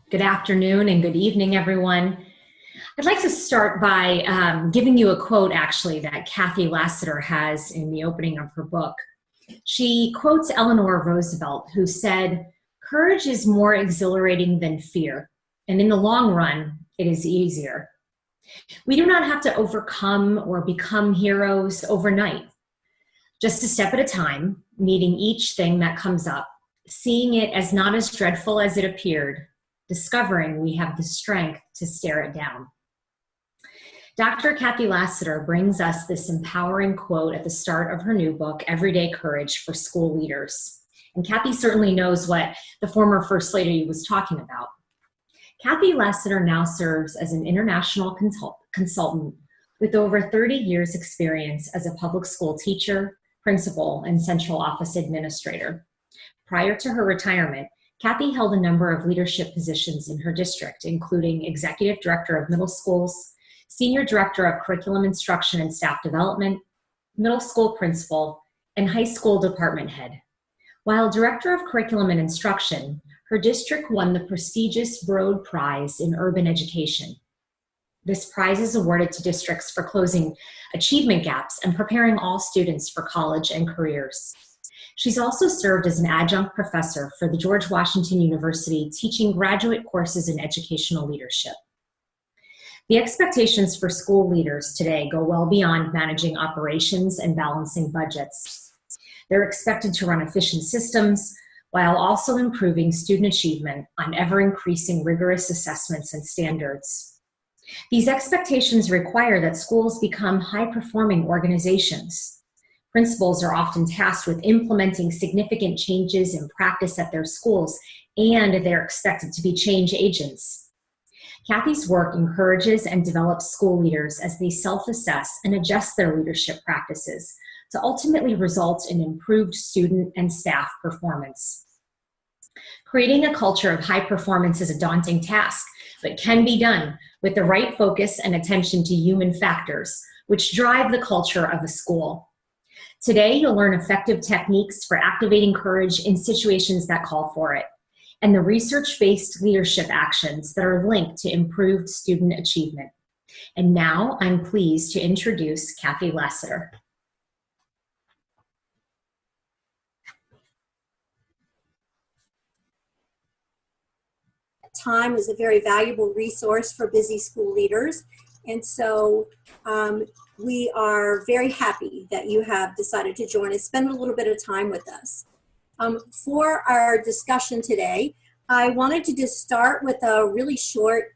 Good afternoon and good evening, everyone. I'd like to start by giving you a quote, actually, that Cathy Lassiter has in the opening of her book. She quotes Eleanor Roosevelt, who said, "Courage is more exhilarating than fear, and in the long run, it is easier." We do not have to overcome or become heroes overnight. Just a step at a time, meeting each thing that comes up, seeing it as not as dreadful as it appeared, discovering we have the strength to stare it down. Dr. Cathy Lassiter brings us this empowering quote at the start of her new book, Everyday Courage for School Leaders. And Cathy certainly knows what the former First Lady was talking about. Cathy Lassiter now serves as an international consultant with over 30 years' experience as a public school teacher, principal, and central office administrator. Prior to her retirement, Cathy held a number of leadership positions in her district, including Executive Director of Middle Schools, Senior Director of Curriculum Instruction and Staff Development, Middle School Principal, and High School Department Head. While Director of Curriculum and Instruction, her district won the prestigious Broad Prize in Urban Education. This prize is awarded to districts for closing achievement gaps and preparing all students for college and careers. She's also served as an adjunct professor for the George Washington University, teaching graduate courses in educational leadership. The expectations for school leaders today go well beyond managing operations and balancing budgets. They're expected to run efficient systems while also improving student achievement on ever-increasing rigorous assessments and standards. These expectations require that schools become high-performing organizations. Principals are often tasked with implementing significant changes in practice at their schools, and they're expected to be change agents. Cathy's work encourages and develops school leaders as they self-assess and adjust their leadership practices to ultimately result in improved student and staff performance. Creating a culture of high performance is a daunting task, but can be done with the right focus and attention to human factors, which drive the culture of a school. Today, you'll learn effective techniques for activating courage in situations that call for it, and the research-based leadership actions that are linked to improved student achievement. And now, I'm pleased to introduce Cathy Lassiter. Time is a very valuable resource for busy school leaders, and so we are very happy that you have decided to join us, spend a little bit of time with us. For our discussion today, I wanted to just start with a really short,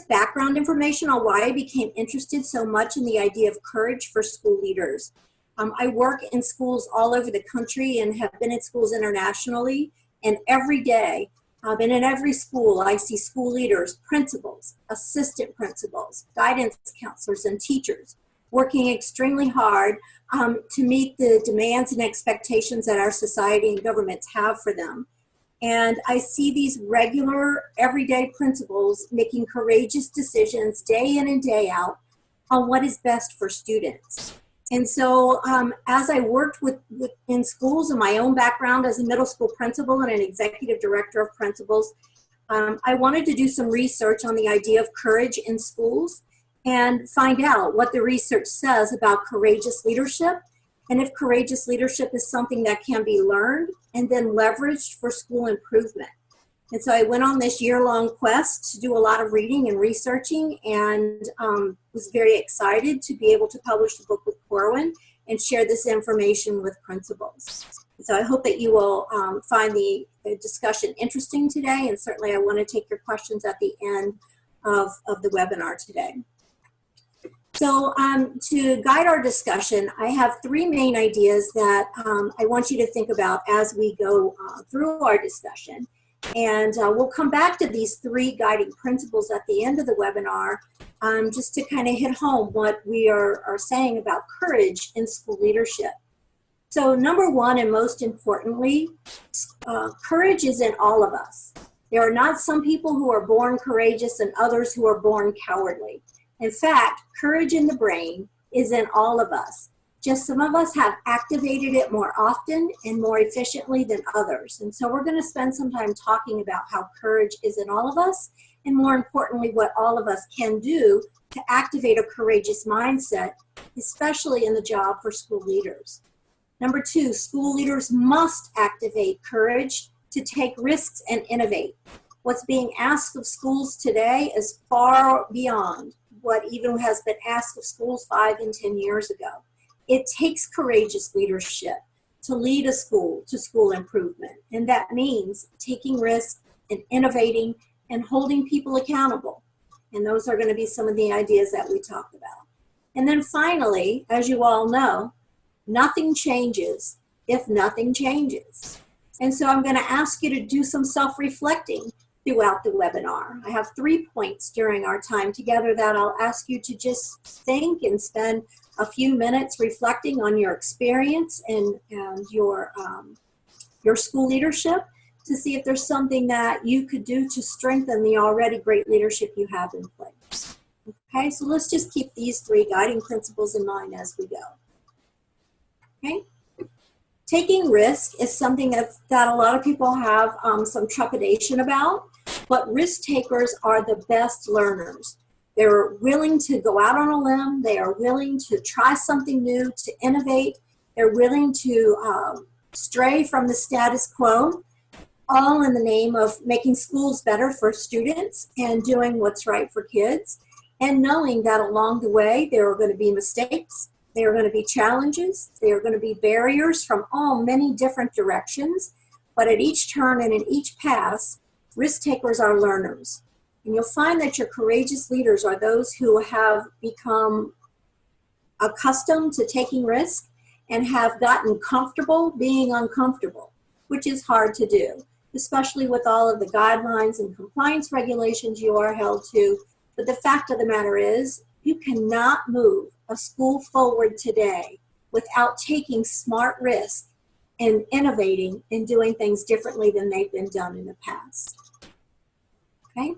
background information on why I became interested so much in the idea of courage for school leaders. I work in schools all over the country and have been in schools internationally, and every day, and in every school, I see school leaders, principals, assistant principals, guidance counselors, and teachers working extremely hard to meet the demands and expectations that our society and governments have for them. And I see these regular, everyday principals making courageous decisions day in and day out on what is best for students. And so as I worked in schools in my own background as a middle school principal and an executive director of principals, I wanted to do some research on the idea of courage in schools and find out what the research says about courageous leadership, and if courageous leadership is something that can be learned and then leveraged for school improvement. And so I went on this year-long quest to do a lot of reading and researching, and was very excited to be able to publish the book with Corwin and share this information with principals. So I hope that you will find the discussion interesting today, and certainly I want to take your questions at the end of the webinar today. So to guide our discussion, I have three main ideas that I want you to think about as we go through our discussion. And we'll come back to these three guiding principles at the end of the webinar, just to kind of hit home what we are saying about courage in school leadership. So number one, and most importantly, courage is in all of us. There are not some people who are born courageous and others who are born cowardly. In fact, courage in the brain is in all of us. Just some of us have activated it more often and more efficiently than others. And so we're going to spend some time talking about how courage is in all of us, and more importantly, what all of us can do to activate a courageous mindset, especially in the job for school leaders. Number 2, school leaders must activate courage to take risks and innovate. What's being asked of schools today is far beyond what even has been asked of schools 5 and 10 years ago. It takes courageous leadership to lead a school to school improvement. And that means taking risks and innovating and holding people accountable. And those are going to be some of the ideas that we talk about. And then finally, as you all know, nothing changes if nothing changes. And so I'm going to ask you to do some self-reflecting throughout the webinar. I have 3 points during our time together that I'll ask you to just think and spend a few minutes reflecting on your experience and your school leadership, to see if there's something that you could do to strengthen the already great leadership you have in place. Okay, so let's just keep these 3 guiding principles in mind as we go. Okay, taking risk is something that a lot of people have some trepidation about, but risk takers are the best learners. They're willing to go out on a limb. They are willing to try something new, to innovate. They're willing to stray from the status quo, all in the name of making schools better for students and doing what's right for kids, and knowing that along the way there are going to be mistakes, there are going to be challenges, there are going to be barriers from many different directions, but at each turn and in each pass, risk takers are learners. And you'll find that your courageous leaders are those who have become accustomed to taking risk and have gotten comfortable being uncomfortable, which is hard to do, especially with all of the guidelines and compliance regulations you are held to. But the fact of the matter is, you cannot move a school forward today without taking smart risks and innovating and doing things differently than they've been done in the past. Okay,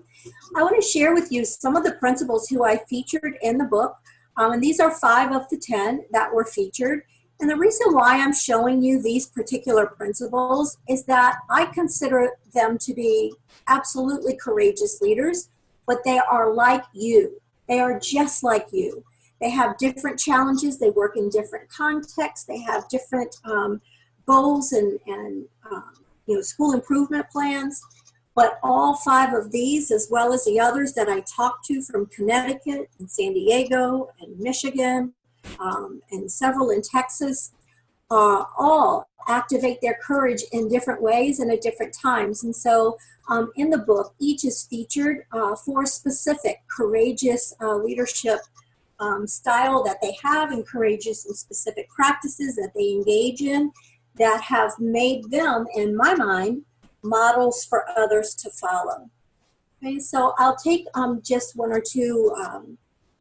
I want to share with you some of the principles who I featured in the book, and these are 5 of the 10 that were featured. And the reason why I'm showing you these particular principles is that I consider them to be absolutely courageous leaders, but they are like you. They are just like you. They have different challenges. They work in different contexts. They have different goals and school improvement plans. But all 5 of these, as well as the others that I talked to from Connecticut and San Diego and Michigan, and several in Texas, all activate their courage in different ways and at different times. And so in the book, each is featured for a specific courageous leadership style that they have, and courageous and specific practices that they engage in that have made them, in my mind, models for others to follow. Okay, so I'll take just 1 or 2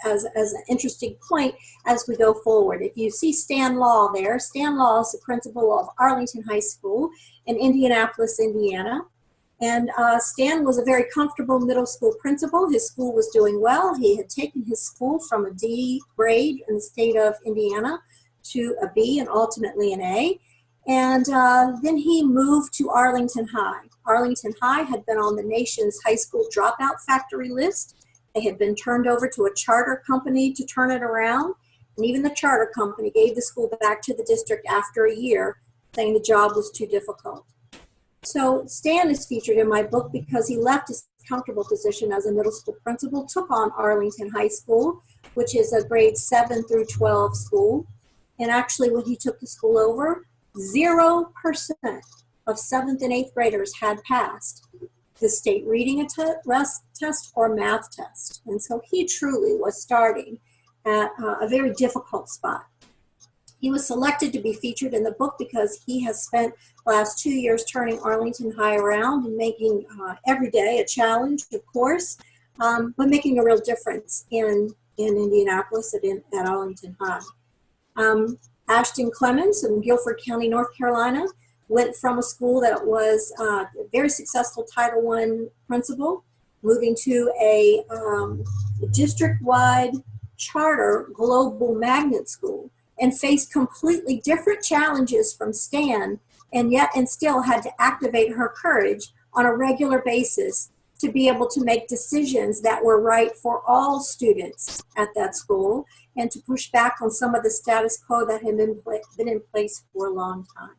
as an interesting point as we go forward. If you see Stan Law there, Stan Law is the principal of Arlington High School in Indianapolis, Indiana. And Stan was a very comfortable middle school principal. His school was doing well. He had taken his school from a D grade in the state of Indiana to a B and ultimately an A. And then he moved to Arlington High. Arlington High had been on the nation's high school dropout factory list. They had been turned over to a charter company to turn it around. And even the charter company gave the school back to the district after a year, saying the job was too difficult. So Stan is featured in my book because he left his comfortable position as a middle school principal, took on Arlington High School, which is a grade 7 through 12 school. And actually, when he took the school over, 0% of 7th and 8th graders had passed the state reading test or math test. And so he truly was starting at a very difficult spot. He was selected to be featured in the book because he has spent the last 2 years turning Arlington High around and making every day a challenge, of course, but making a real difference in Indianapolis at Arlington High. Ashton Clemens in Guilford County, North Carolina, went from a school that was a very successful Title I principal, moving to a district-wide charter global magnet school and faced completely different challenges from Stan, and still had to activate her courage on a regular basis to be able to make decisions that were right for all students at that school and to push back on some of the status quo that had been in place for a long time.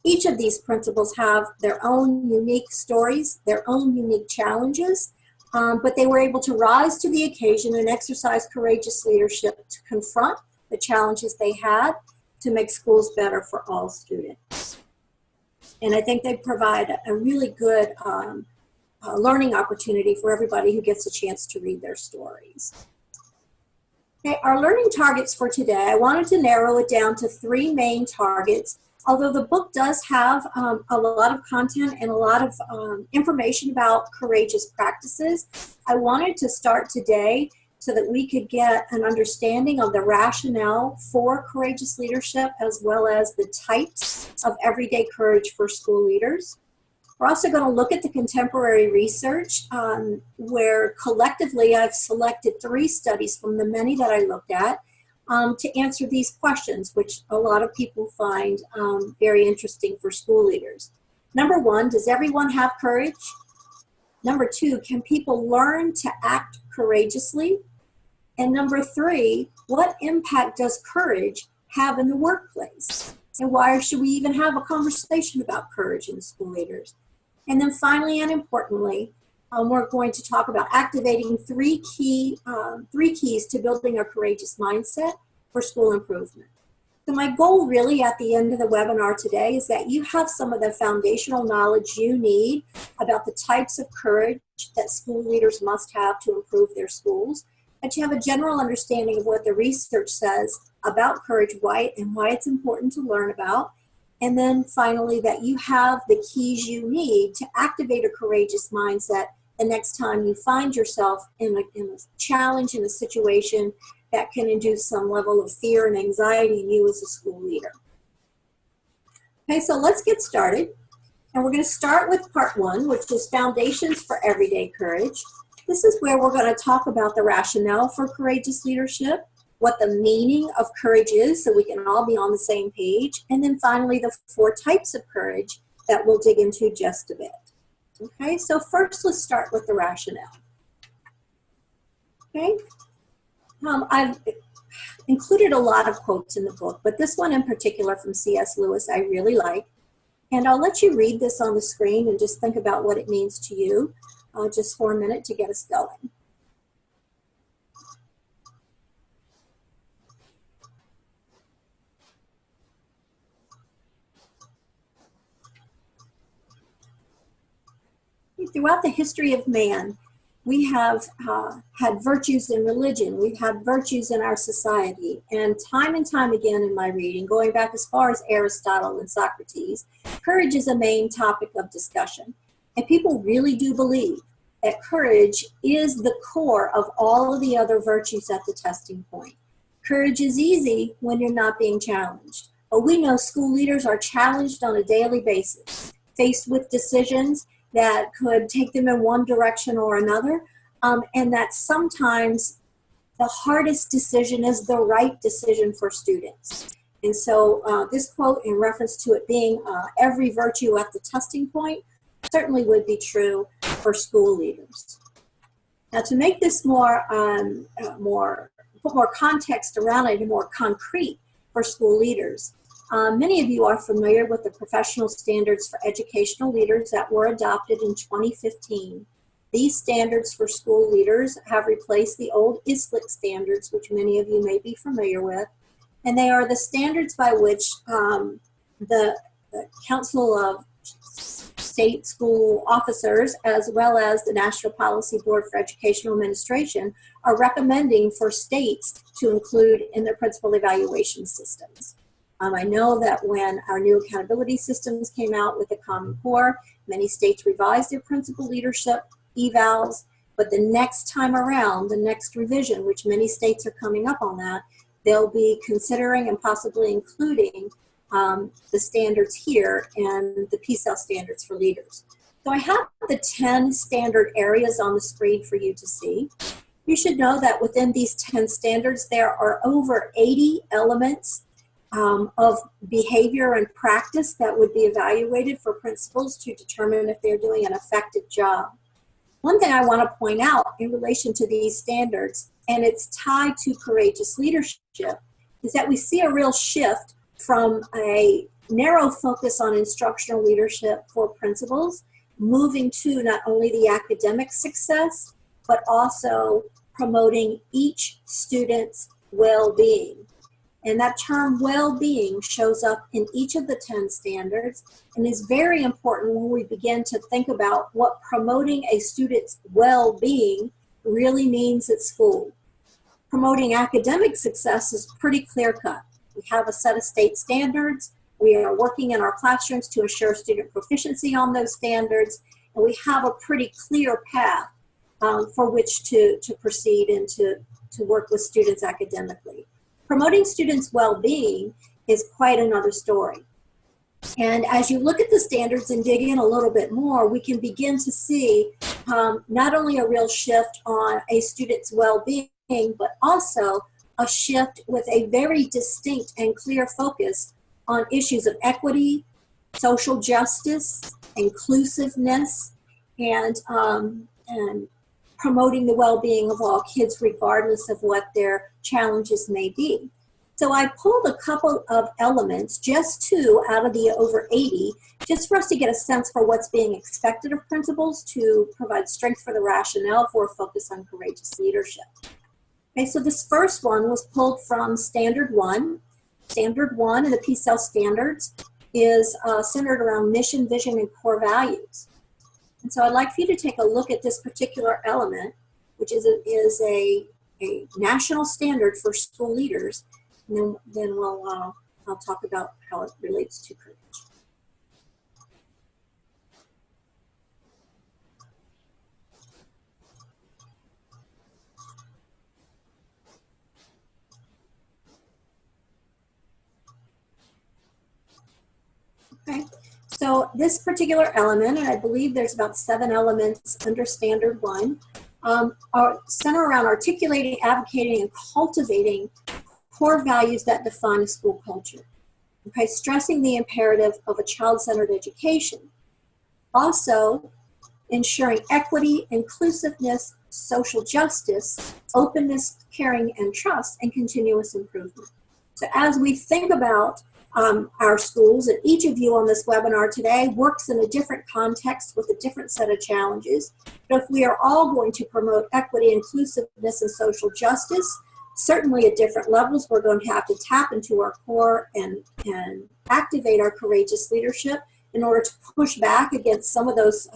Each of these principals have their own unique stories, their own unique challenges, but they were able to rise to the occasion and exercise courageous leadership to confront the challenges they had to make schools better for all students. And I think they provide a really good learning opportunity for everybody who gets a chance to read their stories. Okay, our learning targets for today, I wanted to narrow it down to 3 main targets. Although the book does have a lot of content and a lot of information about courageous practices, I wanted to start today so that we could get an understanding of the rationale for courageous leadership as well as the types of everyday courage for school leaders. We're also going to look at the contemporary research where collectively I've selected 3 studies from the many that I looked at to answer these questions, which a lot of people find very interesting for school leaders. Number 1, does everyone have courage? Number 2, can people learn to act courageously? And number 3, what impact does courage have in the workplace? And why should we even have a conversation about courage in school leaders? And then finally and importantly, we're going to talk about activating 3 keys to building a courageous mindset for school improvement. So my goal really at the end of the webinar today is that you have some of the foundational knowledge you need about the types of courage that school leaders must have to improve their schools, that you have a general understanding of what the research says about courage, why it's important to learn about, and then finally that you have the keys you need to activate a courageous mindset the next time you find yourself in a challenge, in a situation that can induce some level of fear and anxiety in you as a school leader. Okay, so let's get started. And we're going to start with part 1, which is Foundations for Everyday Courage. This is where we're going to talk about the rationale for courageous leadership, what the meaning of courage is so we can all be on the same page, and then finally the 4 types of courage that we'll dig into just a bit. Okay, so first let's start with the rationale. Okay, I've included a lot of quotes in the book, but this one in particular from C.S. Lewis I really like. And I'll let you read this on the screen and just think about what it means to you just for a minute to get us going. Throughout the history of man, we have had virtues in religion, we've had virtues in our society, and time again in my reading, going back as far as Aristotle and Socrates, courage is a main topic of discussion. And people really do believe that courage is the core of all of the other virtues at the testing point. Courage is easy when you're not being challenged, but we know school leaders are challenged on a daily basis, faced with decisions that could take them in one direction or another, and that sometimes the hardest decision is the right decision for students. And so this quote in reference to it being every virtue at the testing point certainly would be true for school leaders. Now to make this put more context around it and more concrete for school leaders, many of you are familiar with the professional standards for educational leaders that were adopted in 2015. These standards for school leaders have replaced the old ISLIC standards, which many of you may be familiar with, and they are the standards by which the Council of State School Officers, as well as the National Policy Board for Educational Administration, are recommending for states to include in their principal evaluation systems. I know that when our new accountability systems came out with the Common Core, many states revised their principal leadership evals, but the next time around, the next revision, which many states are coming up on that, they'll be considering and possibly including the standards here and the PSEL standards for leaders. So I have the 10 standard areas on the screen for you to see. You should know that within these 10 standards, there are over 80 elements of behavior and practice that would be evaluated for principals to determine if they're doing an effective job. One thing I want to point out in relation to these standards, and it's tied to courageous leadership, is that we see a real shift from a narrow focus on instructional leadership for principals, moving to not only the academic success, but also promoting each student's well-being. And that term well-being shows up in each of the 10 standards and is very important when we begin to think about what promoting a student's well-being really means at school. Promoting academic success is pretty clear-cut. We have a set of state standards. We are working in our classrooms to ensure student proficiency on those standards, and we have a pretty clear path for which to proceed and to work with students academically. Promoting students' well-being is quite another story. And as you look at the standards and dig in a little bit more, we can begin to see not only a real shift on a student's well-being, but also a shift with a very distinct and clear focus on issues of equity, social justice, inclusiveness, and promoting the well-being of all kids regardless of what their challenges may be. So I pulled a couple of elements, just 2 out of the over 80, just for us to get a sense for what's being expected of principals to provide strength for the rationale for a focus on courageous leadership. Okay, so this first one was pulled from Standard 1. Standard 1 in the PCEL standards is centered around mission, vision, and core values. And so I'd like for you to take a look at this particular element, which is a national standard for school leaders, and then I'll talk about how it relates to courage. Okay, so this particular element, and I believe there's about 7 elements under Standard 1, are centered around articulating, advocating, and cultivating core values that define a school culture. Okay, stressing the imperative of a child-centered education. Also, ensuring equity, inclusiveness, social justice, openness, caring, and trust, and continuous improvement. So as we think about our schools, and each of you on this webinar today works in a different context with a different set of challenges. But if we are all going to promote equity, inclusiveness, and social justice, certainly at different levels, we're going to have to tap into our core and activate our courageous leadership in order to push back against some of those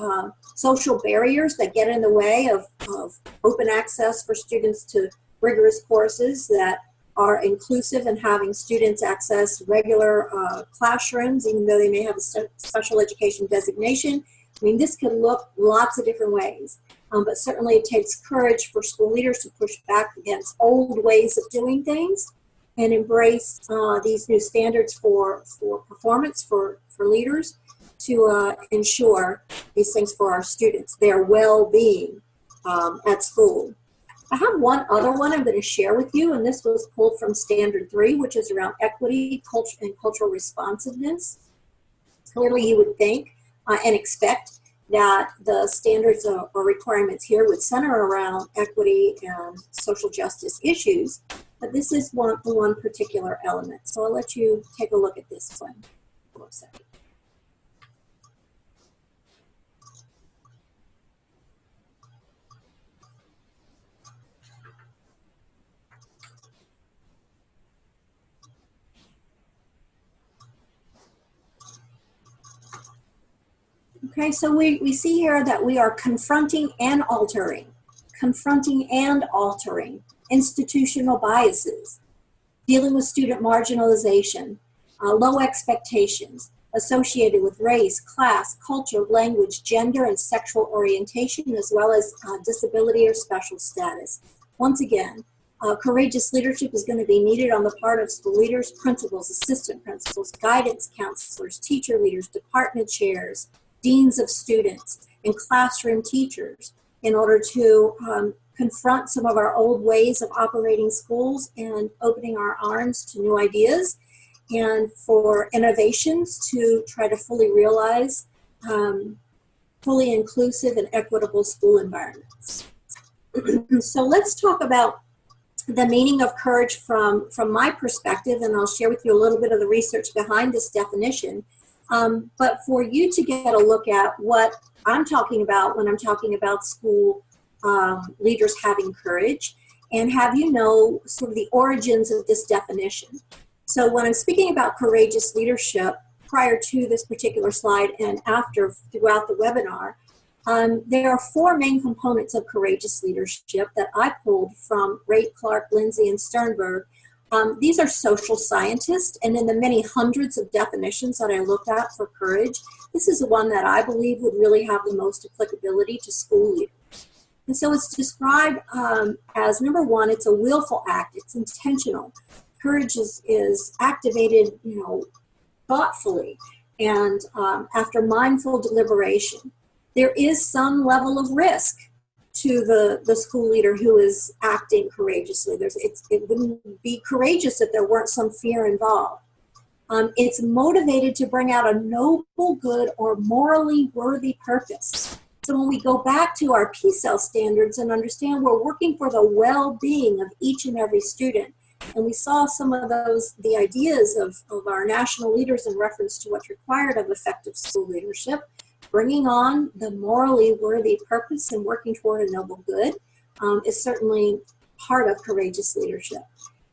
social barriers that get in the way of open access for students to rigorous courses that are inclusive and having students access regular classrooms, even though they may have a special education designation. I mean, this could look lots of different ways, but certainly it takes courage for school leaders to push back against old ways of doing things and embrace these new standards for performance for leaders to ensure these things for our students, their well-being at school. I have one other one I'm going to share with you, and this was pulled from Standard 3, which is around equity, culture, and cultural responsiveness. Clearly, you would think and expect that the standards or requirements here would center around equity and social justice issues, but this is one particular element. So I'll let you take a look at this one for a second. Okay, so we see here that we are confronting and altering institutional biases, dealing with student marginalization, low expectations associated with race, class, culture, language, gender, and sexual orientation, as well as disability or special status. Once again, courageous leadership is going to be needed on the part of school leaders, principals, assistant principals, guidance counselors, teacher leaders, department chairs, deans of students, and classroom teachers in order to confront some of our old ways of operating schools and opening our arms to new ideas, and for innovations to try to fully realize fully inclusive and equitable school environments. So let's talk about the meaning of courage from my perspective, and I'll share with you a little bit of the research behind this definition. But for you to get a look at what I'm talking about when I'm talking about school leaders having courage, and have you know sort of the origins of this definition. So when I'm speaking about courageous leadership, prior to this particular slide and after throughout the webinar, there are four main components of courageous leadership that I pulled from Raitt, Clark, Lindsay, and Sternberg. These are social scientists, and in the many hundreds of definitions that I looked at for courage, this is the one that I believe would really have the most applicability to school leaders. And so it's described as, number one, it's a willful act, it's intentional. Courage is activated, thoughtfully and after mindful deliberation. There is some level of risk to the school leader who is acting courageously. It wouldn't be courageous if there weren't some fear involved. It's motivated to bring out a noble good or morally worthy purpose. So when we go back to our P-cell standards and understand we're working for the well-being of each and every student, and we saw some of the ideas of our national leaders in reference to what's required of effective school leadership, bringing on the morally worthy purpose and working toward a noble good is certainly part of courageous leadership.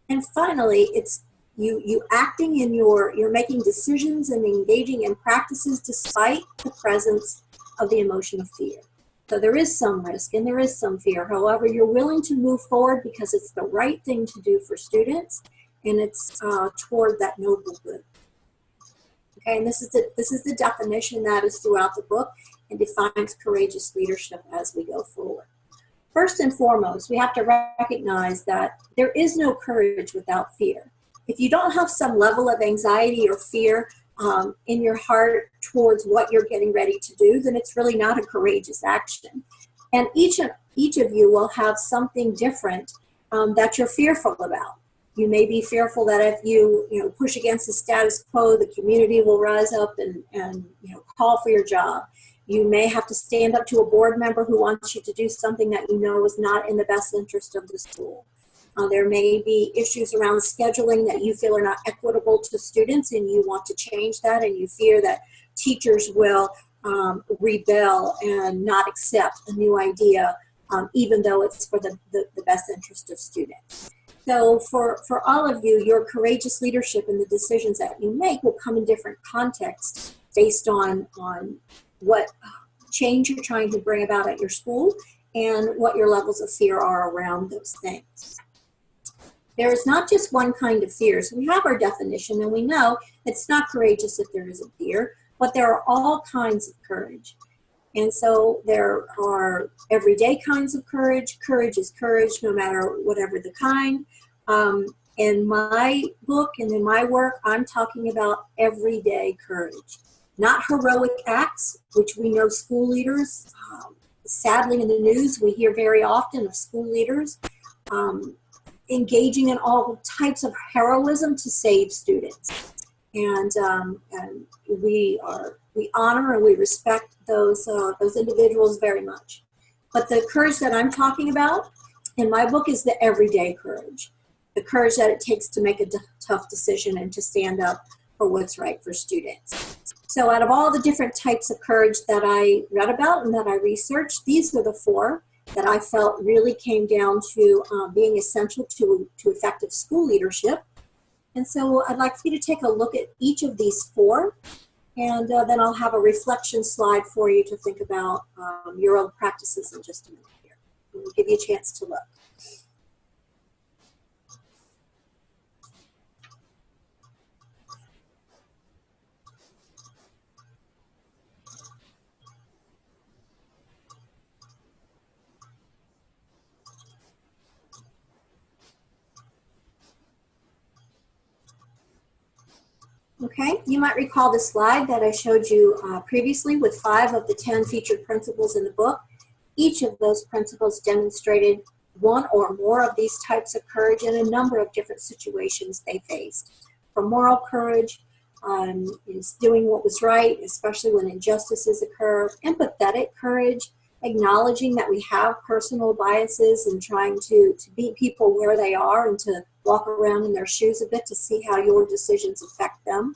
And finally, it's you acting in you're making decisions and engaging in practices despite the presence of the emotion of fear. So there is some risk and there is some fear. However, you're willing to move forward because it's the right thing to do for students, and it's toward that noble good. Okay, and this is the definition that is throughout the book and defines courageous leadership as we go forward. First and foremost, we have to recognize that there is no courage without fear. If you don't have some level of anxiety or fear in your heart towards what you're getting ready to do, then it's really not a courageous action. And each of you will have something different that you're fearful about. You may be fearful that if you push against the status quo, the community will rise up and call for your job. You may have to stand up to a board member who wants you to do something that you know is not in the best interest of the school. There may be issues around scheduling that you feel are not equitable to students, and you want to change that, and you fear that teachers will rebel and not accept a new idea, even though it's for the best interest of students. So for all of you, your courageous leadership and the decisions that you make will come in different contexts based on what change you're trying to bring about at your school and what your levels of fear are around those things. There is not just one kind of fear. So we have our definition, and we know it's not courageous if there isn't fear, but there are all kinds of courage. And so there are everyday kinds of courage. Courage is courage no matter whatever the kind. In my book and in my work, I'm talking about everyday courage. Not heroic acts, which we know school leaders, sadly in the news, we hear very often of school leaders engaging in all types of heroism to save students. And we honor and we respect those individuals very much. But the courage that I'm talking about in my book is the everyday courage. The courage that it takes to make a tough decision and to stand up for what's right for students. So out of all the different types of courage that I read about and that I researched, these are the four that I felt really came down to being essential to effective school leadership. And so I'd like for you to take a look at each of these four, and then I'll have a reflection slide for you to think about your own practices in just a minute here. We'll give you a chance to look. Okay, you might recall the slide that I showed you previously with 5 of the 10 featured principles in the book. Each of those principles demonstrated one or more of these types of courage in a number of different situations they faced. From moral courage, is doing what was right, especially when injustices occur. Empathetic courage, acknowledging that we have personal biases and trying to meet people where they are and to walk around in their shoes a bit to see how your decisions affect them.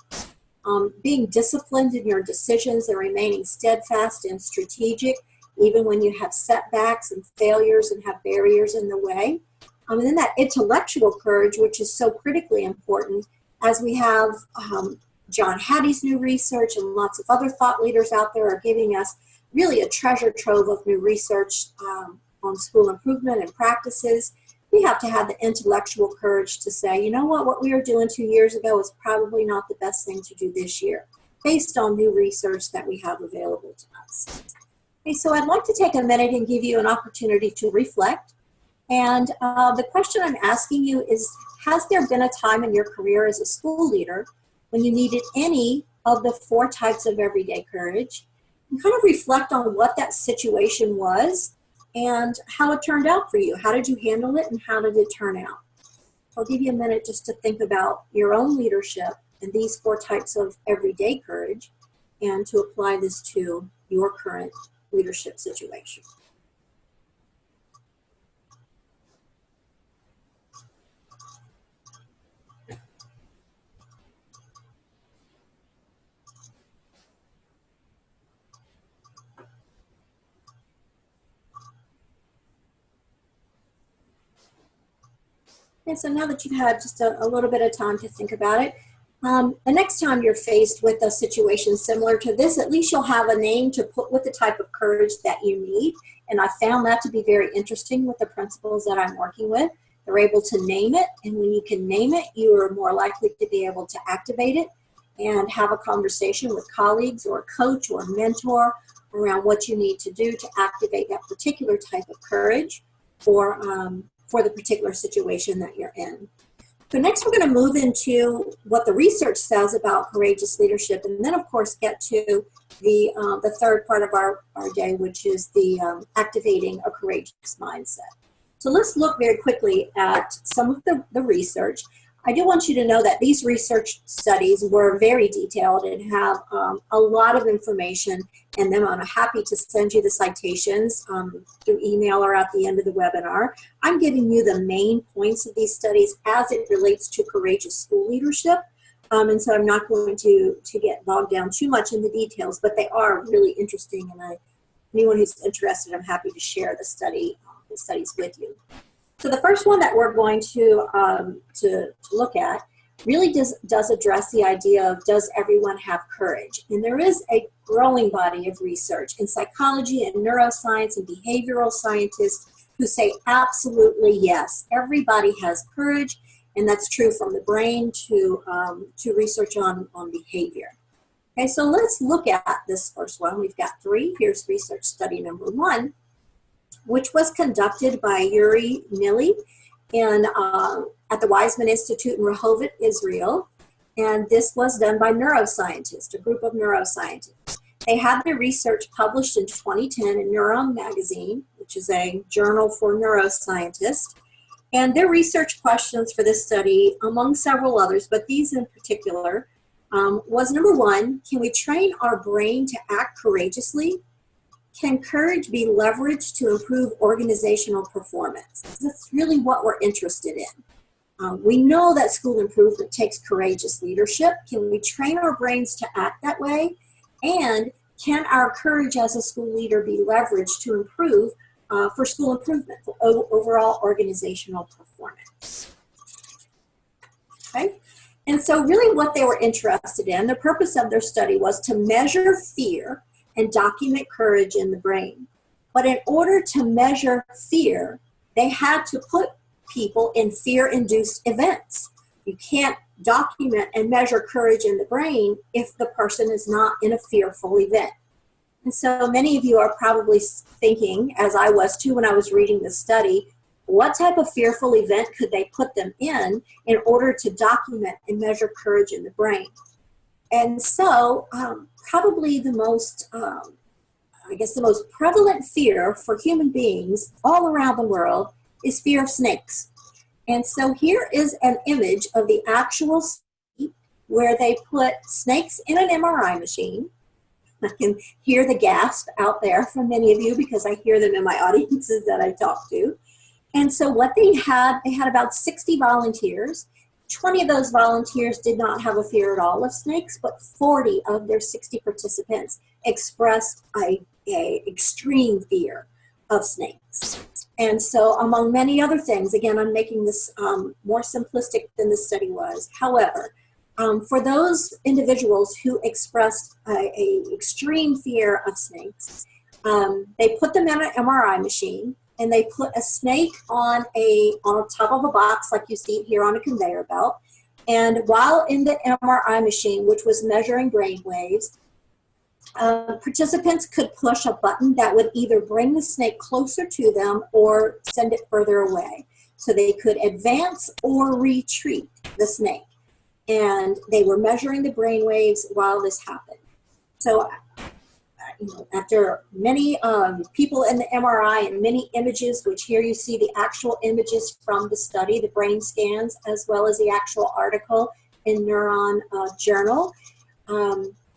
Being disciplined in your decisions and remaining steadfast and strategic, even when you have setbacks and failures and have barriers in the way. And then that intellectual courage, which is so critically important, as we have John Hattie's new research and lots of other thought leaders out there are giving us really a treasure trove of new research on school improvement and practices. We have to have the intellectual courage to say, you know what we were doing 2 years ago is probably not the best thing to do this year, based on new research that we have available to us. Okay, so I'd like to take a minute and give you an opportunity to reflect. And the question I'm asking you is, has there been a time in your career as a school leader when you needed any of the 4 types of everyday courage? And kind of reflect on what that situation was and how it turned out for you. How did you handle it and how did it turn out? I'll give you a minute just to think about your own leadership and these 4 types of everyday courage and to apply this to your current leadership situation. And so now that you've had just a little bit of time to think about it, the next time you're faced with a situation similar to this, at least you'll have a name to put with the type of courage that you need. And I found that to be very interesting with the principals that I'm working with. They're able to name it, and when you can name it, you are more likely to be able to activate it and have a conversation with colleagues or a coach or a mentor around what you need to do to activate that particular type of courage for the particular situation that you're in. So next we're going to move into what the research says about courageous leadership, and then of course get to the third part of our day, which is the activating a courageous mindset. So let's look very quickly at some of the research. I do want you to know that these research studies were very detailed and have a lot of information in them. I'm happy to send you the citations through email or at the end of the webinar. I'm giving you the main points of these studies as it relates to courageous school leadership. And so I'm not going to get bogged down too much in the details, but they are really interesting. And anyone who's interested, I'm happy to share the studies with you. So the first one that we're going to look at really does address the idea of, does everyone have courage? And there is a growing body of research in psychology and neuroscience and behavioral scientists who say absolutely yes. Everybody has courage, and that's true from the brain to research on behavior. Okay, so let's look at this first one. We've got 3. Here's research study number 1, which was conducted by Yuri Nili at the Weizmann Institute in Rehovot, Israel. And this was done by neuroscientists, a group of neuroscientists. They had their research published in 2010 in Neuron magazine, which is a journal for neuroscientists. And their research questions for this study, among several others, but these in particular, was number 1, can we train our brain to act courageously? Can courage be leveraged to improve organizational performance? That's really what we're interested in. We know that school improvement takes courageous leadership. Can we train our brains to act that way? And can our courage as a school leader be leveraged to improve for school improvement, for overall organizational performance? Okay. And so really what they were interested in, the purpose of their study was to measure fear and document courage in the brain. But in order to measure fear, they had to put people in fear-induced events. You can't document and measure courage in the brain if the person is not in a fearful event. And so many of you are probably thinking, as I was too when I was reading this study, what type of fearful event could they put them in order to document and measure courage in the brain? And so probably the most, the most prevalent fear for human beings all around the world is fear of snakes. And so here is an image of the actual study where they put snakes in an MRI machine. I can hear the gasp out there from many of you because I hear them in my audiences that I talk to. And so what they had about 60 volunteers. 20 of those volunteers did not have a fear at all of snakes, but 40 of their 60 participants expressed a extreme fear of snakes. And so among many other things, again, I'm making this more simplistic than the study was. However, for those individuals who expressed a extreme fear of snakes, they put them in an MRI machine, and they put a snake on top of a box like you see here on a conveyor belt. And while in the MRI machine, which was measuring brain waves, participants could push a button that would either bring the snake closer to them or send it further away. So they could advance or retreat the snake. And they were measuring the brain waves while this happened. So after many people in the MRI and many images, which here you see the actual images from the study, the brain scans, as well as the actual article in Neuron Journal,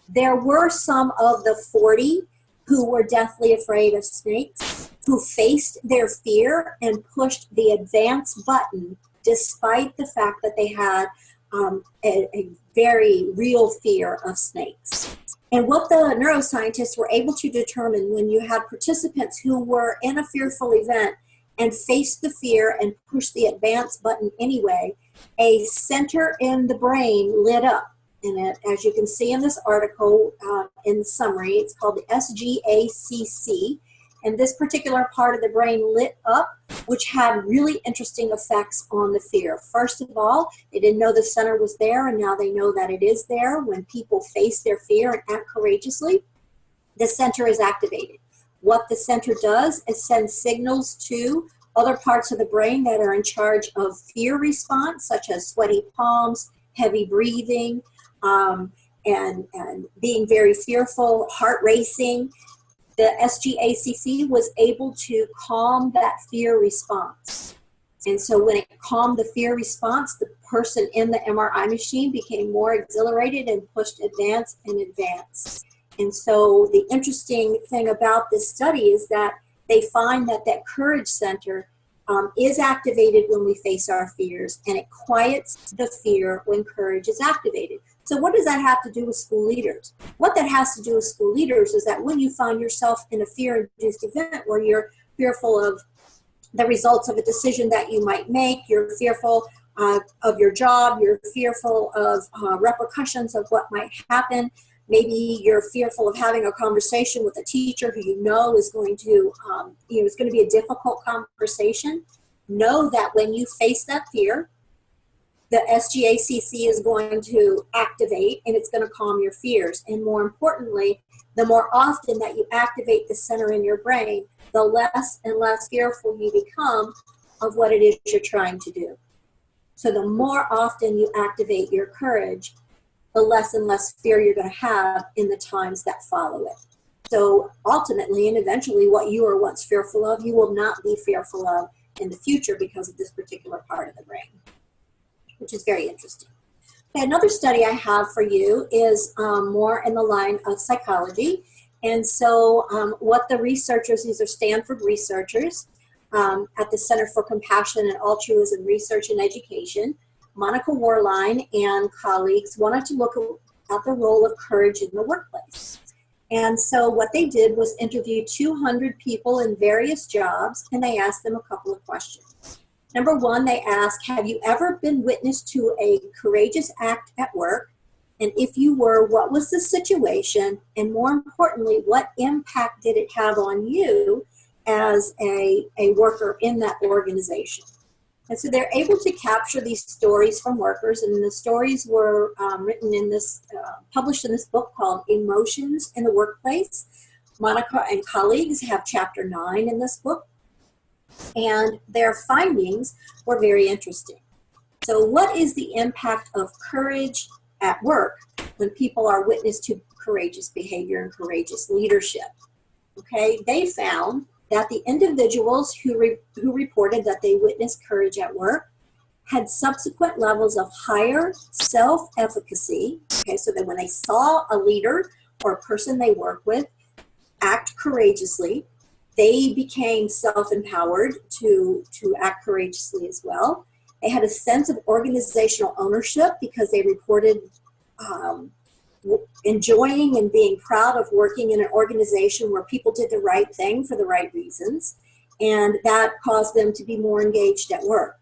there were some of the 40 who were deathly afraid of snakes, who faced their fear and pushed the advance button despite the fact that they had a very real fear of snakes. And what the neuroscientists were able to determine when you had participants who were in a fearful event and faced the fear and pushed the advance button anyway, a center in the brain lit up. And as you can see in this article, in the summary, it's called the SGACC. And this particular part of the brain lit up, which had really interesting effects on the fear. First of all, they didn't know the center was there, and now they know that it is there. When people face their fear and act courageously, the center is activated. What the center does is send signals to other parts of the brain that are in charge of fear response, such as sweaty palms, heavy breathing, and being very fearful, heart racing. The SGACC was able to calm that fear response. And so when it calmed the fear response, the person in the MRI machine became more exhilarated and pushed advance and advance. And so the interesting thing about this study is that they find that that courage center is activated when we face our fears, and it quiets the fear when courage is activated. So what does that have to do with school leaders? What that has to do with school leaders is that when you find yourself in a fear-induced event where you're fearful of the results of a decision that you might make, you're fearful of your job, you're fearful of repercussions of what might happen, maybe you're fearful of having a conversation with a teacher who you know is going to, it's going to be a difficult conversation. Know that when you face that fear, the SGACC is going to activate, and it's going to calm your fears. And more importantly, the more often that you activate the center in your brain, the less and less fearful you become of what it is you're trying to do. So the more often you activate your courage, the less and less fear you're going to have in the times that follow it. So ultimately and eventually, what you were once fearful of, you will not be fearful of in the future because of this particular part of the brain, which is very interesting. Okay, another study I have for you is more in the line of psychology. And so what the researchers, these are Stanford researchers at the Center for Compassion and Altruism Research and Education, Monica Warline and colleagues wanted to look at the role of courage in the workplace. And so what they did was interview 200 people in various jobs, and they asked them a couple of questions. Number one, they asked, have you ever been witness to a courageous act at work? And if you were, what was the situation? And more importantly, what impact did it have on you as a worker in that organization? And so they're able to capture these stories from workers, and the stories were written in this, published in this book called Emotions in the Workplace. Monica and colleagues have chapter 9 in this book, and their findings were very interesting. So what is the impact of courage at work when people are witness to courageous behavior and courageous leadership? Okay, they found that the individuals who reported that they witnessed courage at work had subsequent levels of higher self-efficacy. Okay, so that when they saw a leader or a person they work with act courageously, they became self-empowered to act courageously as well. They had a sense of organizational ownership because they reported enjoying and being proud of working in an organization where people did the right thing for the right reasons, and that caused them to be more engaged at work.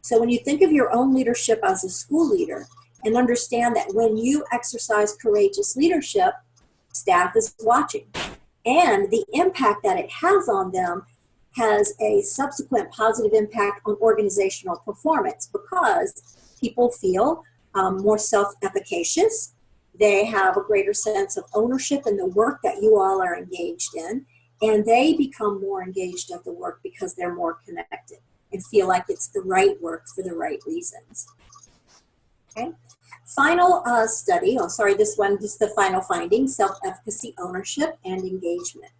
So when you think of your own leadership as a school leader, and understand that when you exercise courageous leadership, staff is watching, and the impact that it has on them has a subsequent positive impact on organizational performance, because people feel more self-efficacious. They have a greater sense of ownership in the work that you all are engaged in, and they become more engaged at the work because they're more connected and feel like it's the right work for the right reasons. Okay. Final study, this one is the final finding: self-efficacy, ownership, and engagement.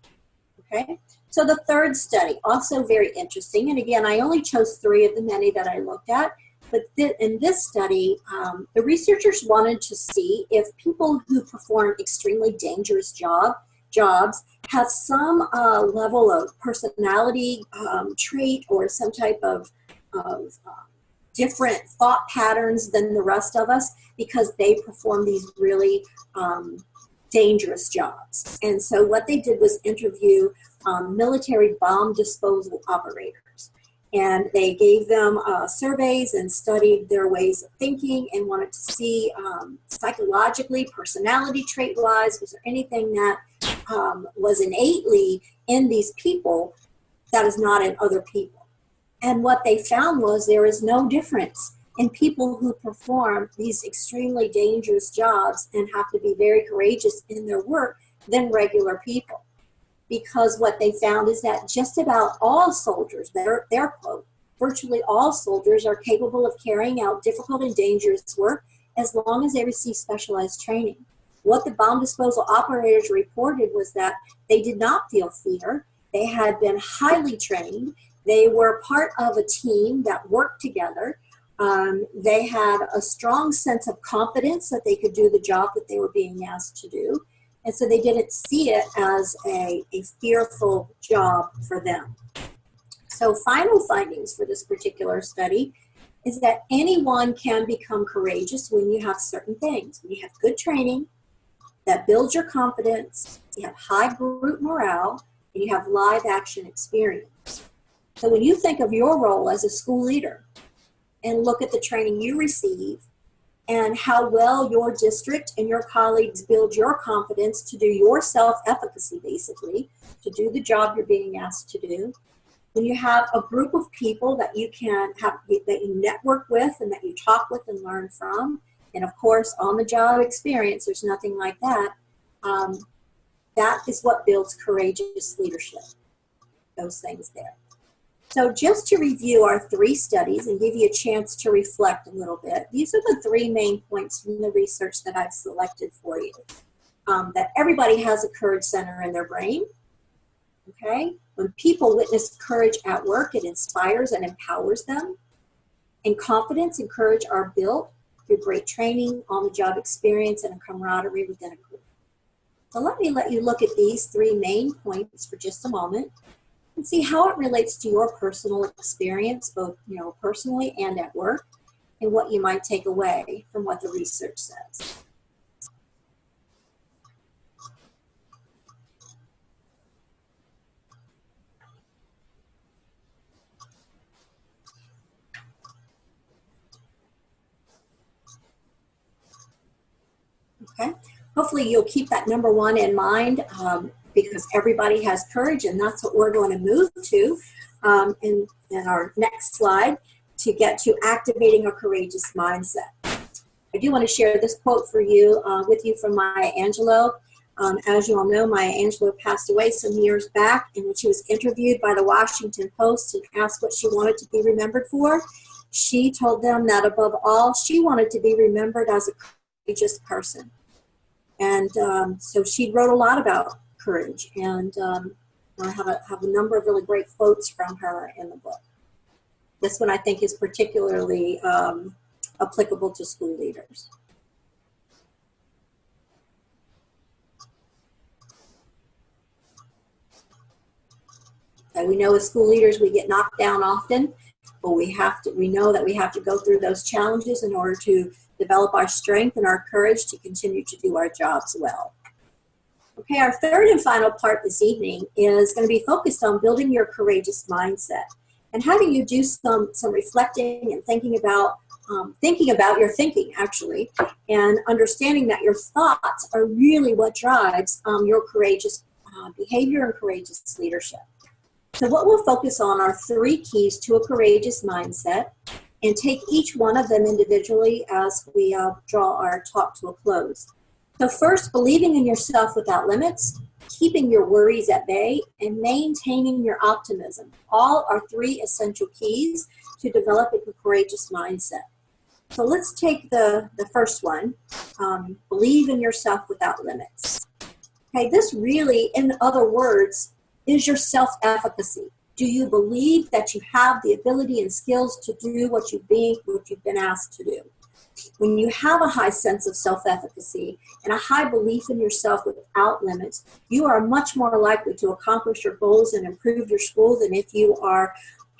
Okay, so the third study, also very interesting, and again, I only chose 3 of the many that I looked at, but in this study, the researchers wanted to see if people who perform extremely dangerous jobs have some level of personality trait or some type of different thought patterns than the rest of us, because they perform these really dangerous jobs. And so what they did was interview military bomb disposal operators. And they gave them surveys and studied their ways of thinking and wanted to see psychologically, personality trait-wise, was there anything that was innately in these people that is not in other people. And what they found was there is no difference in people who perform these extremely dangerous jobs and have to be very courageous in their work than regular people. Because what they found is that just about all soldiers, their quote, virtually all soldiers are capable of carrying out difficult and dangerous work as long as they receive specialized training. What the bomb disposal operators reported was that they did not feel fear. They had been highly trained. They were part of a team that worked together. They had a strong sense of confidence that they could do the job that they were being asked to do. And so they didn't see it as a fearful job for them. So final findings for this particular study is that anyone can become courageous when you have certain things. When you have good training that builds your confidence, you have high group morale, and you have live action experience. So when you think of your role as a school leader and look at the training you receive and how well your district and your colleagues build your confidence to do your self-efficacy, basically, to do the job you're being asked to do, when you have a group of people that you can have, that you network with and that you talk with and learn from, and of course, on-the-job experience, there's nothing like that, that is what builds courageous leadership, those things there. So just to review our 3 studies and give you a chance to reflect a little bit, these are the 3 main points from the research that I've selected for you. That everybody has a courage center in their brain, okay? When people witness courage at work, it inspires and empowers them. And confidence and courage are built through great training, on-the-job experience, and a camaraderie within a group. So let you look at these 3 main points for just a moment and see how it relates to your personal experience, both personally and at work, and what you might take away from what the research says. Okay, hopefully you'll keep that number 1 in mind, because everybody has courage, and that's what we're going to move to in our next slide, to get to activating a courageous mindset. I do want to share this quote with you from Maya Angelou. As you all know, Maya Angelou passed away some years back, and when she was interviewed by the Washington Post and asked what she wanted to be remembered for, she told them that above all, she wanted to be remembered as a courageous person. And so she wrote a lot about courage, and I have a number of really great quotes from her in the book. This one I think is particularly applicable to school leaders. Okay, we know as school leaders we get knocked down often, but we know that we have to go through those challenges in order to develop our strength and our courage to continue to do our jobs well. Okay, our third and final part this evening is going to be focused on building your courageous mindset and having you do some reflecting and thinking about your thinking, actually, and understanding that your thoughts are really what drives your courageous behavior and courageous leadership. So what we'll focus on are 3 keys to a courageous mindset, and take each one of them individually as we draw our talk to a close. So first, believing in yourself without limits, keeping your worries at bay, and maintaining your optimism. All are 3 essential keys to developing a courageous mindset. So let's take the first one, believe in yourself without limits. Okay, this really, in other words, is your self-efficacy. Do you believe that you have the ability and skills to do what you've been asked to do? When you have a high sense of self-efficacy and a high belief in yourself without limits, you are much more likely to accomplish your goals and improve your school than if you are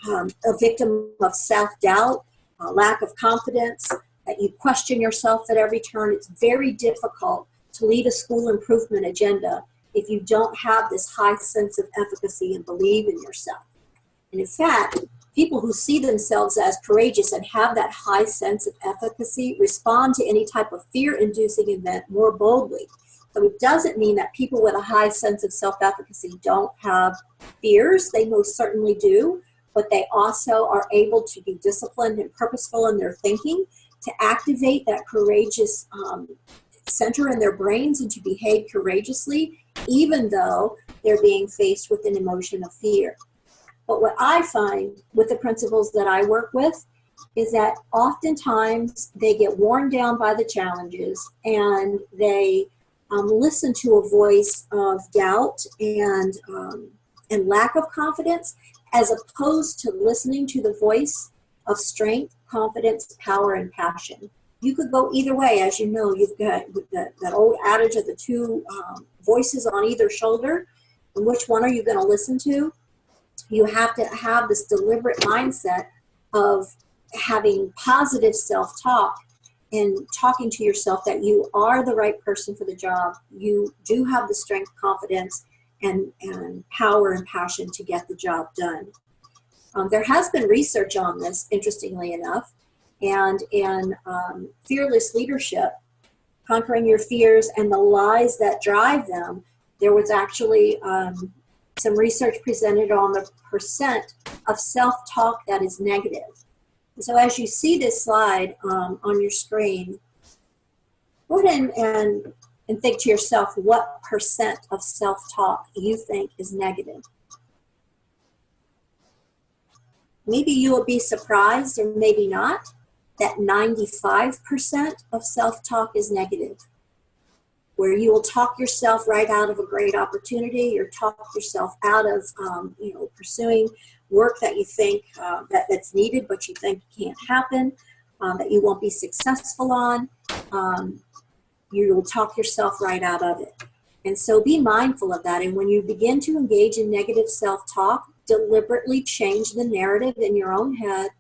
a victim of self-doubt, lack of confidence, that you question yourself at every turn. It's very difficult to lead a school improvement agenda if you don't have this high sense of efficacy and believe in yourself. And in fact, people who see themselves as courageous and have that high sense of efficacy respond to any type of fear-inducing event more boldly. So it doesn't mean that people with a high sense of self-efficacy don't have fears. They most certainly do, but they also are able to be disciplined and purposeful in their thinking, to activate that courageous center in their brains and to behave courageously, even though they're being faced with an emotion of fear. But what I find with the principals that I work with is that oftentimes they get worn down by the challenges, and they listen to a voice of doubt and lack of confidence, as opposed to listening to the voice of strength, confidence, power, and passion. You could go either way. As you know, you've got that old adage of the 2 voices on either shoulder. And which one are you going to listen to? You have to have this deliberate mindset of having positive self-talk and talking to yourself that you are the right person for the job. You do have the strength, confidence, and power and passion to get the job done. There has been research on this, interestingly enough, and in Fearless Leadership, Conquering Your Fears and the Lies That Drive Them, there was actually some research presented on the percent of self-talk that is negative. So as you see this slide on your screen, go ahead and think to yourself what percent of self-talk you think is negative. Maybe you will be surprised, or maybe not, that 95% of self-talk is negative, where you will talk yourself right out of a great opportunity, or talk yourself out of pursuing work that you think that's needed, but you think can't happen, that you won't be successful on. You will talk yourself right out of it. And so be mindful of that. And when you begin to engage in negative self-talk, deliberately change the narrative in your own head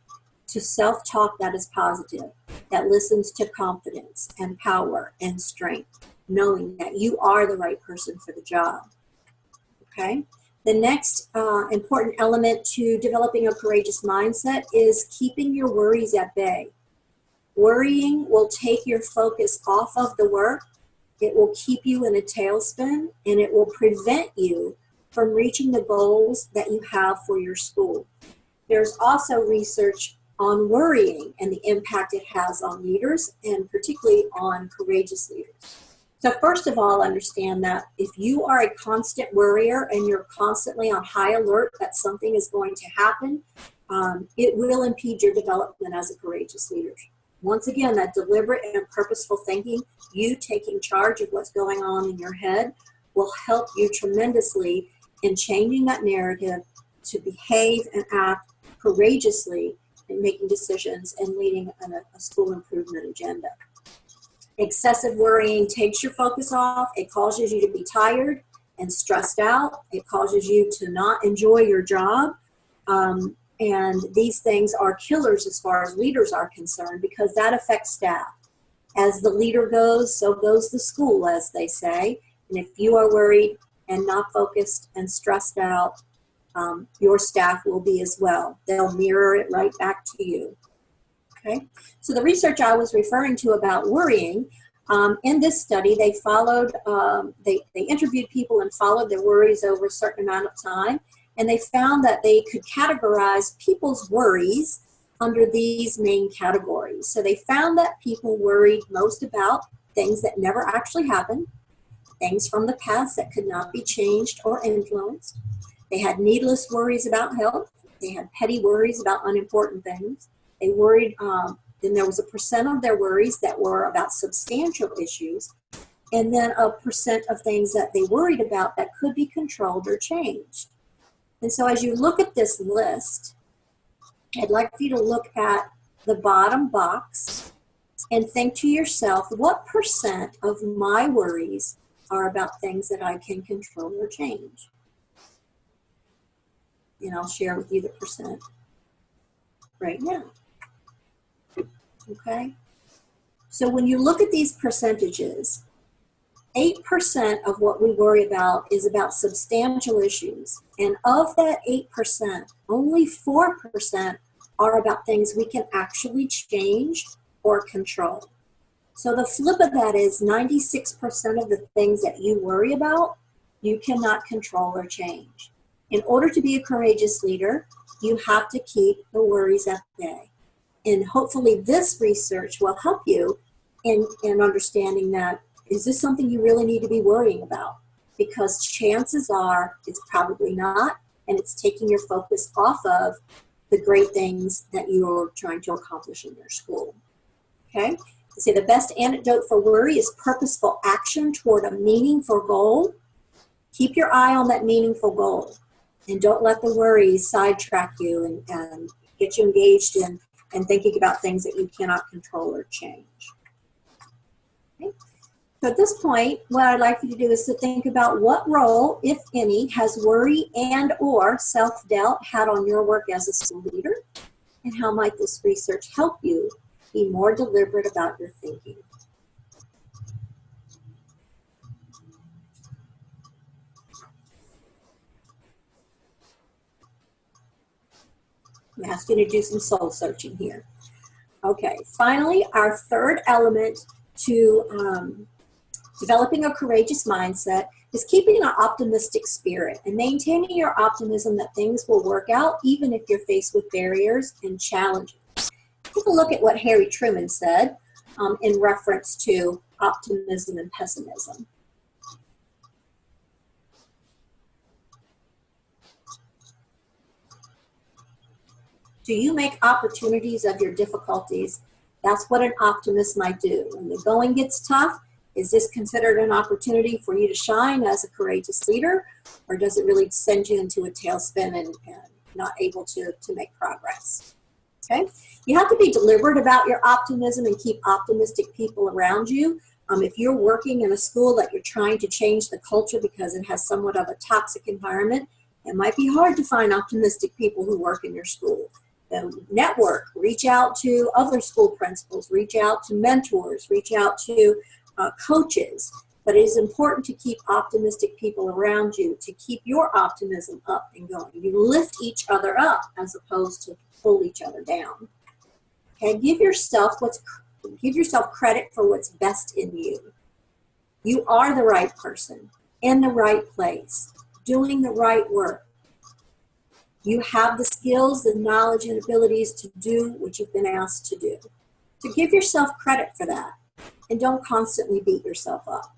to self-talk that is positive, that listens to confidence and power and strength, knowing that you are the right person for the job. Okay? The next important element to developing a courageous mindset is keeping your worries at bay. Worrying will take your focus off of the work. It will keep you in a tailspin, and it will prevent you from reaching the goals that you have for your school. There's also research on worrying and the impact it has on leaders, and particularly on courageous leaders. So first of all, understand that if you are a constant worrier and you're constantly on high alert that something is going to happen, it will impede your development as a courageous leader. Once again, that deliberate and purposeful thinking, you taking charge of what's going on in your head, will help you tremendously and changing that narrative to behave and act courageously in making decisions and leading a school improvement agenda. Excessive worrying takes your focus off. It causes you to be tired and stressed out. It causes you to not enjoy your job. And these things are killers as far as leaders are concerned, because that affects staff. As the leader goes, so goes the school, as they say. And if you are worried and not focused and stressed out, your staff will be as well. They'll mirror it right back to you. Okay, so the research I was referring to about worrying, in this study, they followed, they interviewed people and followed their worries over a certain amount of time, and they found that they could categorize people's worries under these main categories. So they found that people worried most about things that never actually happened, things from the past that could not be changed or influenced. They had needless worries about health. They had petty worries about unimportant things. They worried, then there was a percent of their worries that were about substantial issues, and then a percent of things that they worried about that could be controlled or changed. And so as you look at this list, I'd like for you to look at the bottom box and think to yourself, what percent of my worries are about things that I can control or change? And I'll share with you the percent right now. Okay? So when you look at these percentages, 8% of what we worry about is about substantial issues. And of that 8%, only 4% are about things we can actually change or control. So the flip of that is 96% of the things that you worry about, you cannot control or change. In order to be a courageous leader, you have to keep the worries at bay. And hopefully this research will help you in understanding that, is this something you really need to be worrying about? Because chances are it's probably not, and it's taking your focus off of the great things that you're trying to accomplish in your school. Okay? They say the best antidote for worry is purposeful action toward a meaningful goal. Keep your eye on that meaningful goal, and don't let the worries sidetrack you and get you engaged in and thinking about things that you cannot control or change. Okay? So at this point, what I'd like you to do is to think about what role, if any, has worry and or self-doubt had on your work as a school leader, and how might this research help you be more deliberate about your thinking. I'm asking you to do some soul searching here. Okay, finally, our third element to developing a courageous mindset is keeping an optimistic spirit and maintaining your optimism that things will work out even if you're faced with barriers and challenges. Take a look at what Harry Truman said in reference to optimism and pessimism. Do you make opportunities of your difficulties? That's what an optimist might do. When the going gets tough, is this considered an opportunity for you to shine as a courageous leader, or does it really send you into a tailspin and not able to make progress? Okay? You have to be deliberate about your optimism and keep optimistic people around you. If you're working in a school that you're trying to change the culture because it has somewhat of a toxic environment, it might be hard to find optimistic people who work in your school. Network, reach out to other school principals, reach out to mentors, reach out to coaches. But it is important to keep optimistic people around you, to keep your optimism up and going. You lift each other up as opposed to pull each other down. Okay, give yourself credit for what's best in you. You are the right person, in the right place, doing the right work. You have the skills, the knowledge, and abilities to do what you've been asked to do. So give yourself credit for that, and don't constantly beat yourself up.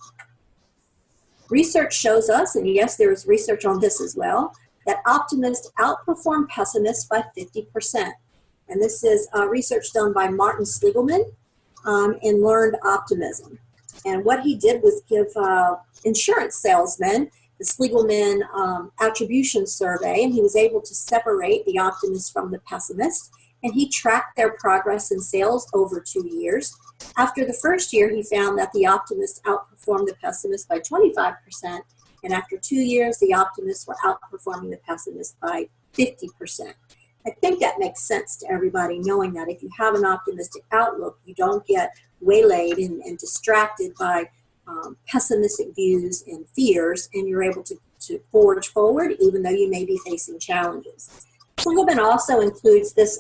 Research shows us, and yes, there is research on this as well, that optimists outperform pessimists by 50%. And this is research done by Martin Sligelman in Learned Optimism. And what he did was give insurance salesmen the Sligelman attribution survey, and he was able to separate the optimist from the pessimist, and he tracked their progress in sales over 2 years. After the first year, he found that the optimist outperformed the pessimist by 25%, and after 2 years, the optimists were outperforming the pessimist by 50%. I think that makes sense to everybody, knowing that if you have an optimistic outlook, you don't get waylaid and distracted by pessimistic views and fears, and you're able to forge forward even though you may be facing challenges. Sligelman also includes this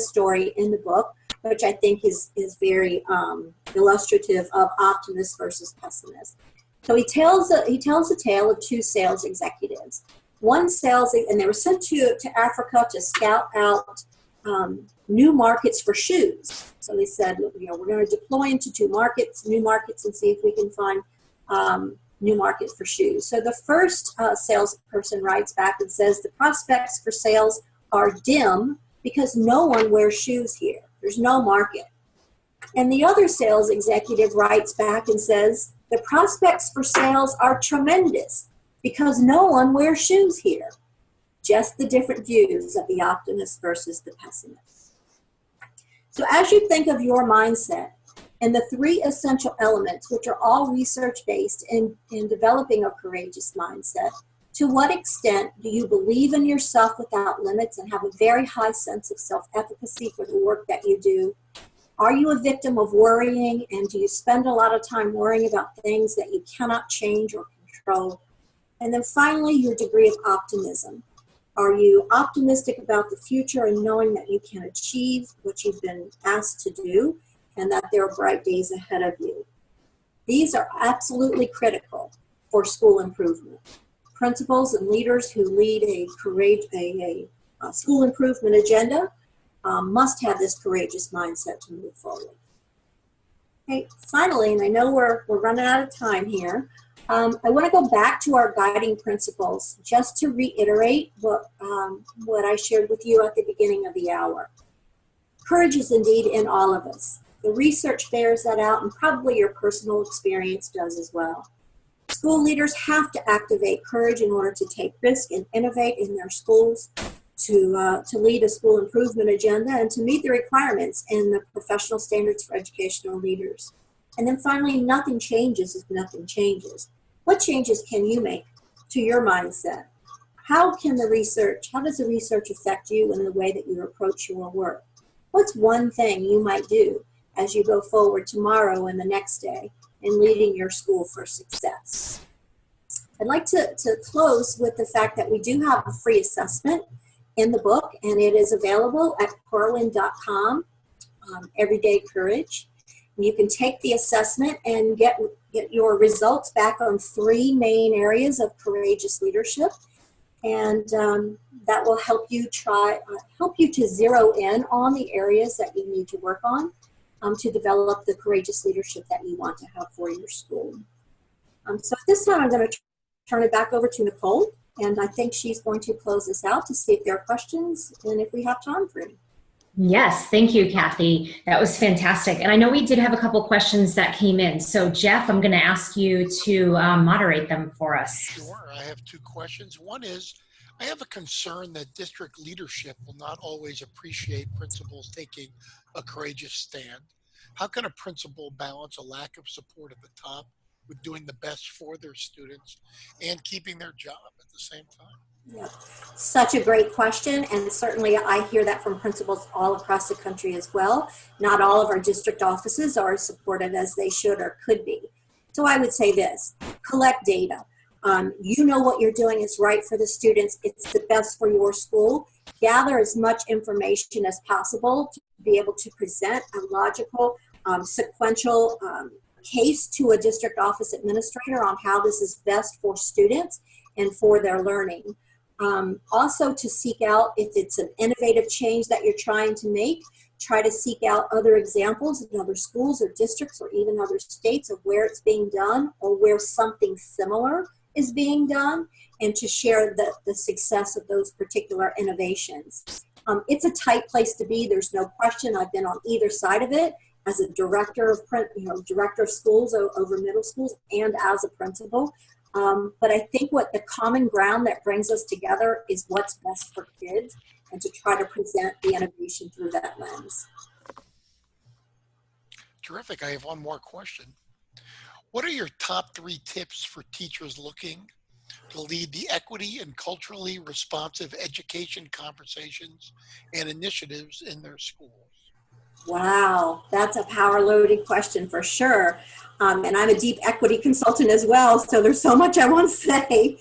story in the book, which I think is very illustrative of optimists versus pessimists. So he tells a tale of two sales executives. One sales, and they were sent to Africa to scout out new markets for shoes. So they said, we're going to deploy into new markets, and see if we can find new markets for shoes. So the first salesperson writes back and says, the prospects for sales are dim because no one wears shoes here. There's no market. And the other sales executive writes back and says, the prospects for sales are tremendous because no one wears shoes here. Just the different views of the optimist versus the pessimist. So as you think of your mindset and the three essential elements, which are all research-based in developing a courageous mindset, to what extent do you believe in yourself without limits and have a very high sense of self-efficacy for the work that you do? Are you a victim of worrying, and do you spend a lot of time worrying about things that you cannot change or control? And then finally, your degree of optimism. Are you optimistic about the future and knowing that you can achieve what you've been asked to do and that there are bright days ahead of you? These are absolutely critical for school improvement. Principals and leaders who lead a school improvement agenda must have this courageous mindset to move forward. Okay, finally, and I know we're running out of time here, I want to go back to our guiding principles just to reiterate what I shared with you at the beginning of the hour. Courage is indeed in all of us. The research bears that out, and probably your personal experience does as well. School leaders have to activate courage in order to take risk and innovate in their schools, to lead a school improvement agenda, and to meet the requirements in the professional standards for educational leaders. And then finally, nothing changes if nothing changes. What changes can you make to your mindset? How does the research affect you in the way that you approach your work? What's one thing you might do as you go forward tomorrow and the next day in leading your school for success? I'd like to close with the fact that we do have a free assessment in the book, and it is available at corwin.com, Everyday Courage. And you can take the assessment and get your results back on three main areas of courageous leadership, and that will help you to zero in on the areas that you need to work on to develop the courageous leadership that you want to have for your school. So at this time, I'm going to turn it back over to Nicole, and I think she's going to close this out to see if there are questions and if we have time for any. Yes, thank you, Cathy. That was fantastic. And I know we did have a couple questions that came in. So Jeff, I'm going to ask you to moderate them for us. Sure, I have two questions. One is, I have a concern that district leadership will not always appreciate principals taking a courageous stand. How can a principal balance a lack of support at the top with doing the best for their students and keeping their job at the same time? Yeah, such a great question, and certainly I hear that from principals all across the country as well. Not all of our district offices are as supportive as they should or could be. So I would say this: collect data. You know what you're doing is right for the students. It's the best for your school. Gather as much information as possible to be able to present a logical, sequential case to a district office administrator on how this is best for students and for their learning. Also to seek out, if it's an innovative change that you're trying to make, try to seek out other examples in other schools or districts or even other states of where it's being done or where something similar is being done, and to share the success of those particular innovations. It's a tight place to be, there's no question. I've been on either side of it as a director of schools over middle schools and as a principal. But I think what the common ground that brings us together is what's best for kids, and to try to present the innovation through that lens. Terrific. I have one more question. What are your top 3 tips for teachers looking to lead the equity and culturally responsive education conversations and initiatives in their schools? Wow, that's a power-loaded question for sure. And I'm a deep equity consultant as well, so there's so much I want to say.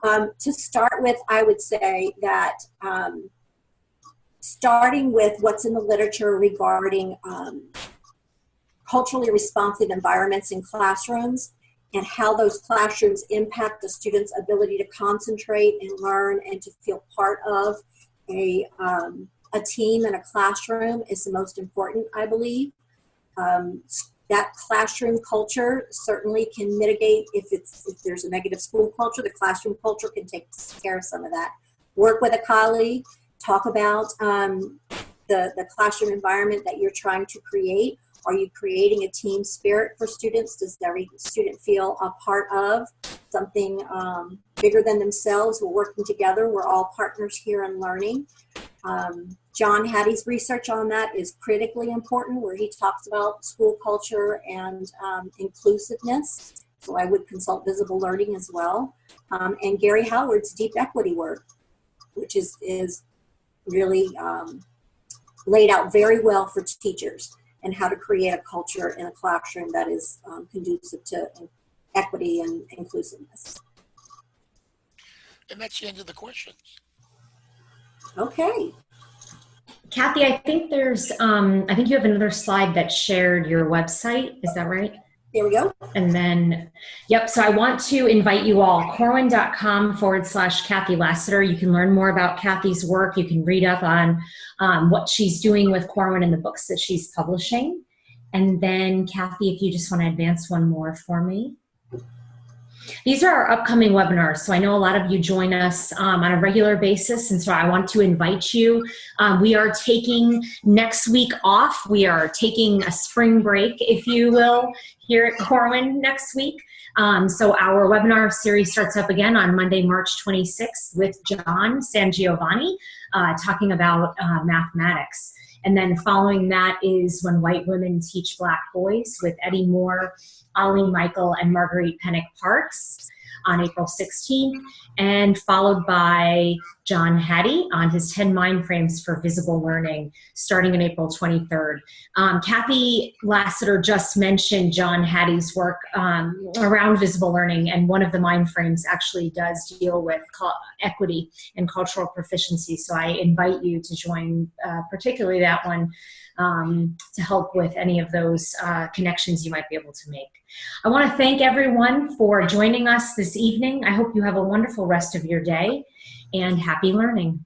To start with, I would say that starting with what's in the literature regarding culturally responsive environments in classrooms, and how those classrooms impact the student's ability to concentrate and learn and to feel part of a team in a classroom is the most important, I believe. That classroom culture certainly can mitigate if there's a negative school culture. The classroom culture can take care of some of that. Work with a colleague, talk about the classroom environment that you're trying to create. Are you creating a team spirit for students? Does every student feel a part of something bigger than themselves? We're working together. We're all partners here in learning. John Hattie's research on that is critically important, where he talks about school culture and inclusiveness. So I would consult Visible Learning as well. And Gary Howard's deep equity work, which is really laid out very well for teachers, and how to create a culture in a classroom that is conducive to equity and inclusiveness. And that's the end of the questions. Okay. Cathy, I think there's, I think you have another slide that shared your website. Is that right? There we go. And then, yep, so I want to invite you all, corwin.com/Cathy Lassiter. You can learn more about Cathy's work. You can read up on what she's doing with Corwin and the books that she's publishing. And then, Cathy, if you just want to advance one more for me. These are our upcoming webinars. So I know a lot of you join us on a regular basis, and so I want to invite you. We are taking next week off. We are taking a spring break, if you will, here at Corwin next week. So our webinar series starts up again on Monday, March 26th with John Sangiovanni talking about mathematics. And then following that is When White Women Teach Black Boys with Eddie Moore, Ollie Michael, and Marguerite Pennick Parks on April 16th, and followed by John Hattie on his 10 mind frames for visible learning starting on April 23rd. Cathy Lassiter just mentioned John Hattie's work around visible learning, and one of the mind frames actually does deal with equity and cultural proficiency. So I invite you to join particularly that one to help with any of those connections you might be able to make. I want to thank everyone for joining us this evening. I hope you have a wonderful rest of your day, and happy learning.